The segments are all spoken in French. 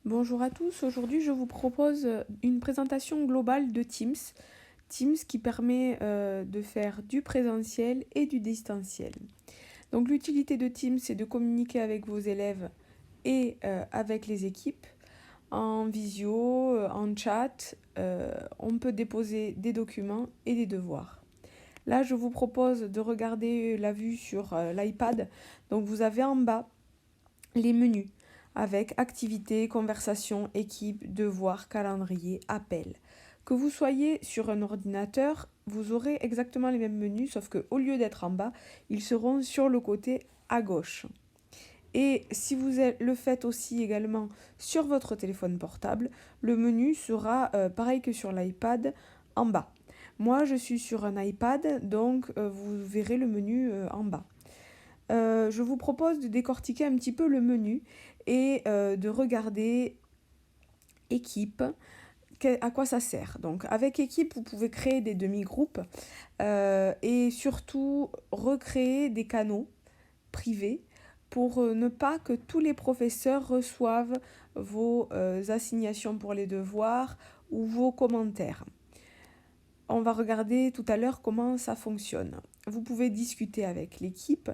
Bonjour à tous, aujourd'hui je vous propose une présentation globale de Teams. Teams qui permet de faire du présentiel et du distanciel. Donc l'utilité de Teams, c'est de communiquer avec vos élèves et avec les équipes en visio, en chat. On peut déposer des documents et des devoirs. Là, je vous propose de regarder la vue sur l'iPad. Donc vous avez en bas les menus avec activités, conversations, équipe, devoirs, calendrier, appel. Que vous soyez sur un ordinateur, vous aurez exactement les mêmes menus, sauf qu'au lieu d'être en bas, ils seront sur le côté à gauche. Et si vous le faites aussi également sur votre téléphone portable, le menu sera pareil que sur l'iPad en bas. Moi, je suis sur un iPad, donc vous verrez le menu en bas. Je vous propose de décortiquer un petit peu le menu et de regarder équipe, à quoi ça sert. Donc avec équipe, vous pouvez créer des demi-groupes et surtout recréer des canaux privés pour ne pas que tous les professeurs reçoivent vos assignations pour les devoirs ou vos commentaires. On va regarder tout à l'heure comment ça fonctionne. Vous pouvez discuter avec l'équipe,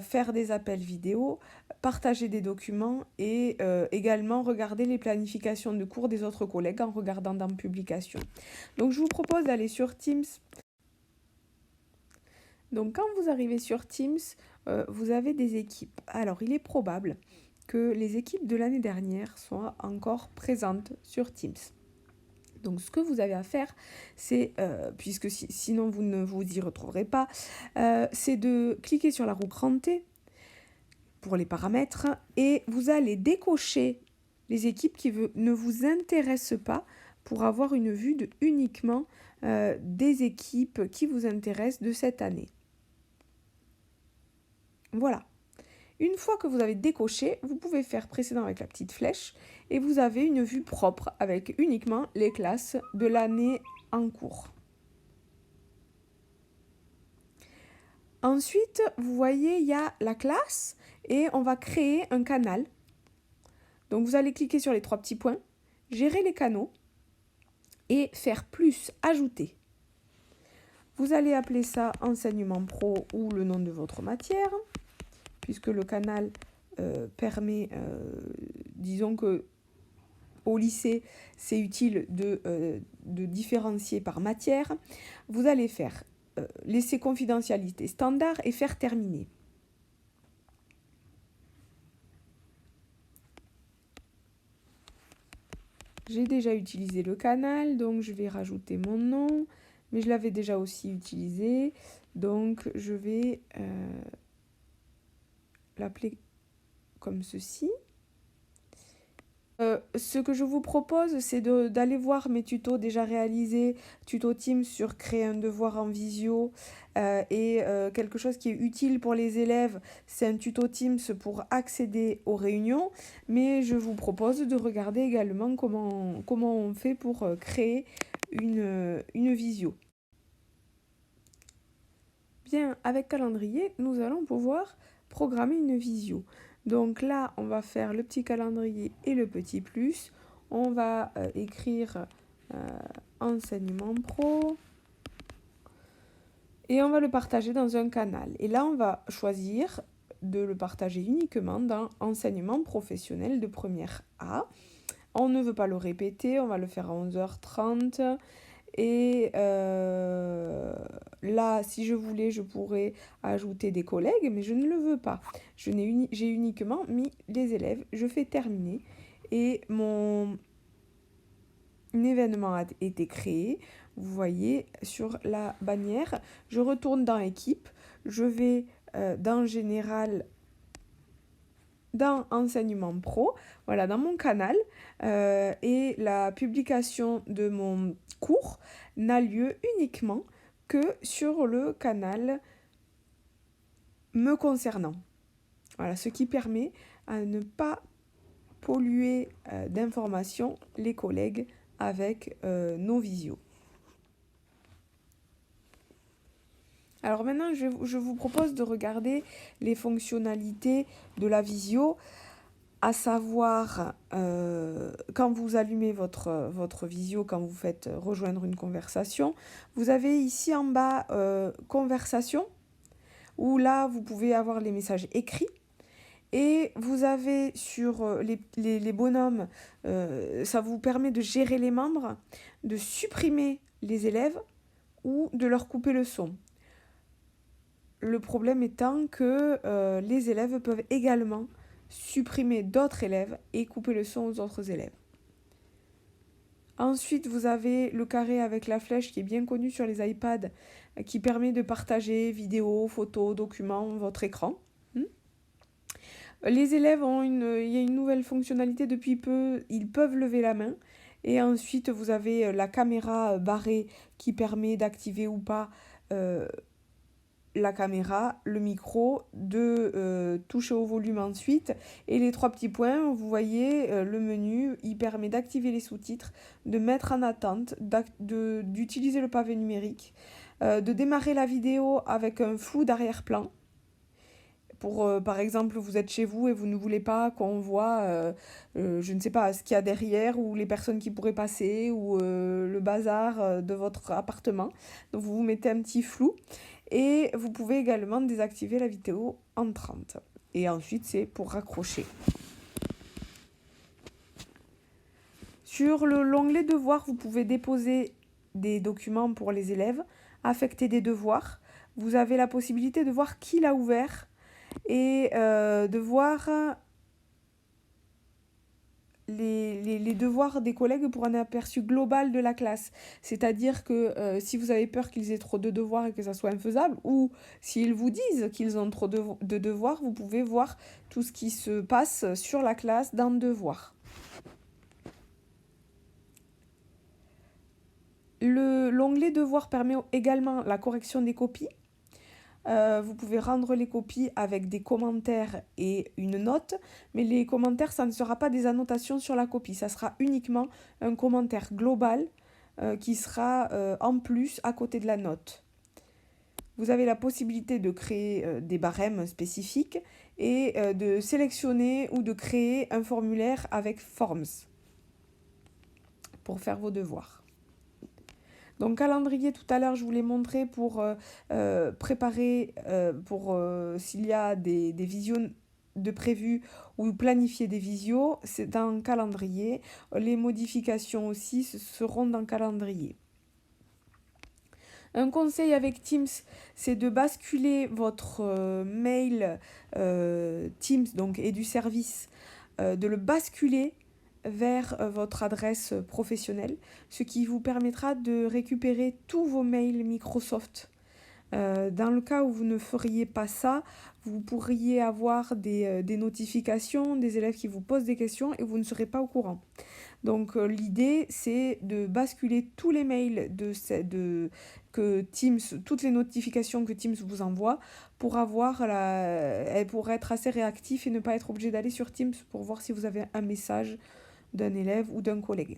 faire des appels vidéo, partager des documents et également regarder les planifications de cours des autres collègues en regardant dans Publications. Donc je vous propose d'aller sur Teams. Donc quand vous arrivez sur Teams, vous avez des équipes. Alors il est probable que les équipes de l'année dernière soient encore présentes sur Teams. Donc ce que vous avez à faire, c'est, puisque sinon vous ne vous y retrouverez pas, c'est de cliquer sur la roue crantée pour les paramètres et vous allez décocher les équipes qui ne vous intéressent pas pour avoir une vue uniquement des équipes qui vous intéressent de cette année. Voilà. Une fois que vous avez décoché, vous pouvez faire précédent avec la petite flèche et vous avez une vue propre avec uniquement les classes de l'année en cours. Ensuite, vous voyez, il y a la classe et on va créer un canal. Donc vous allez cliquer sur les trois petits points, gérer les canaux et faire plus, ajouter. Vous allez appeler ça enseignement pro ou le nom de votre matière, puisque le canal permet, disons que au lycée, c'est utile de différencier par matière. Vous allez faire laisser confidentialité standard et faire terminer. J'ai déjà utilisé le canal, donc je vais rajouter mon nom, mais je l'avais déjà aussi utilisé, donc je vais l'appeler comme ceci. Ce que je vous propose, c'est d'aller voir mes tutos déjà réalisés, tuto Teams sur créer un devoir en visio et quelque chose qui est utile pour les élèves, c'est un tuto Teams pour accéder aux réunions, mais je vous propose de regarder également comment on fait pour créer une visio. Bien, avec calendrier, nous allons pouvoir programmer une visio. Donc là, on va faire le petit calendrier et le petit plus. On va écrire enseignement pro et on va le partager dans un canal. Et là, on va choisir de le partager uniquement dans enseignement professionnel de première A. On ne veut pas le répéter, on va le faire à 11h30. Et là, si je voulais, je pourrais ajouter des collègues, mais je ne le veux pas. J'ai uniquement mis les élèves. Je fais terminer et mon événement a été créé. Vous voyez sur la bannière. Je retourne dans équipe. Je vais dans général, dans enseignement pro, voilà, dans mon canal, et la publication de mon cours n'a lieu uniquement que sur le canal me concernant. Voilà, ce qui permet à ne pas polluer d'informations les collègues avec nos visios. Alors maintenant, je vous propose de regarder les fonctionnalités de la visio. à savoir quand vous allumez votre visio, quand vous faites rejoindre une conversation, vous avez ici en bas conversation, où là vous pouvez avoir les messages écrits. Et vous avez sur les bonhommes, ça vous permet de gérer les membres, de supprimer les élèves ou de leur couper le son. Le problème étant que les élèves peuvent également supprimer d'autres élèves et couper le son aux autres élèves. Ensuite, vous avez le carré avec la flèche qui est bien connu sur les iPads, qui permet de partager vidéos, photos, documents, votre écran. Les élèves il y a une nouvelle fonctionnalité depuis peu, ils peuvent lever la main. Et ensuite, vous avez la caméra barrée qui permet d'activer ou pas la caméra, le micro, de toucher au volume ensuite. Et les 3 petits points, vous voyez, le menu, il permet d'activer les sous-titres, de mettre en attente, d'utiliser le pavé numérique, de démarrer la vidéo avec un flou d'arrière-plan. Pour, par exemple, vous êtes chez vous et vous ne voulez pas qu'on voit, je ne sais pas, ce qu'il y a derrière ou les personnes qui pourraient passer ou le bazar de votre appartement. Donc vous mettez un petit flou et vous pouvez également désactiver la vidéo entrante. Et ensuite, c'est pour raccrocher. Sur l'onglet devoirs, vous pouvez déposer des documents pour les élèves, affecter des devoirs. Vous avez la possibilité de voir qui l'a ouvert et de voir les devoirs des collègues pour un aperçu global de la classe. C'est-à-dire que si vous avez peur qu'ils aient trop de devoirs et que ça soit infaisable, ou s'ils vous disent qu'ils ont trop de devoirs, vous pouvez voir tout ce qui se passe sur la classe dans devoirs. L'onglet devoirs permet également la correction des copies. Vous pouvez rendre les copies avec des commentaires et une note, mais les commentaires, ça ne sera pas des annotations sur la copie, ça sera uniquement un commentaire global qui sera en plus à côté de la note. Vous avez la possibilité de créer des barèmes spécifiques et de sélectionner ou de créer un formulaire avec Forms pour faire vos devoirs. Donc calendrier, tout à l'heure, je vous l'ai montré pour préparer, s'il y a des visions de prévues ou planifier des visios, c'est dans calendrier. Les modifications aussi seront dans calendrier. Un conseil avec Teams, c'est de basculer votre mail Teams donc, et du service, de le basculer vers votre adresse professionnelle, ce qui vous permettra de récupérer tous vos mails Microsoft. Dans le cas où vous ne feriez pas ça, vous pourriez avoir des notifications, des élèves qui vous posent des questions et vous ne serez pas au courant. Donc l'idée, c'est de basculer tous les mails que Teams, toutes les notifications que Teams vous envoie pour être assez réactif et ne pas être obligé d'aller sur Teams pour voir si vous avez un message d'un élève ou d'un collègue.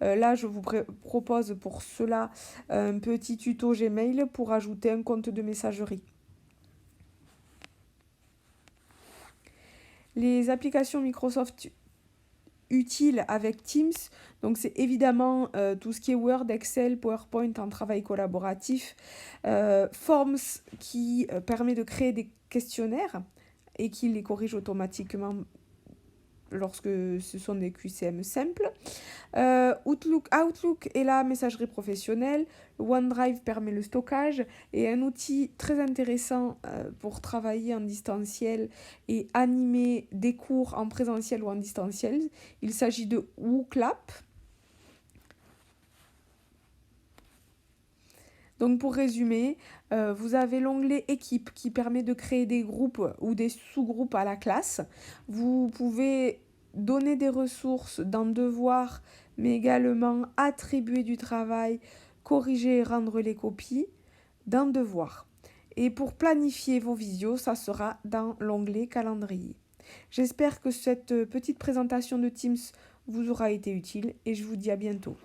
Là, je vous propose pour cela un petit tuto Gmail pour ajouter un compte de messagerie. Les applications Microsoft utiles avec Teams, donc c'est évidemment tout ce qui est Word, Excel, PowerPoint en travail collaboratif, Forms qui permet de créer des questionnaires et qui les corrige automatiquement lorsque ce sont des QCM simples. Outlook est la messagerie professionnelle. OneDrive permet le stockage et un outil très intéressant pour travailler en distanciel et animer des cours en présentiel ou en distanciel. Il s'agit de WooClap. Donc pour résumer, vous avez l'onglet équipe qui permet de créer des groupes ou des sous-groupes à la classe. Vous pouvez donner des ressources dans devoirs, mais également attribuer du travail, corriger et rendre les copies dans devoirs. Et pour planifier vos visios, ça sera dans l'onglet calendrier. J'espère que cette petite présentation de Teams vous aura été utile et je vous dis à bientôt.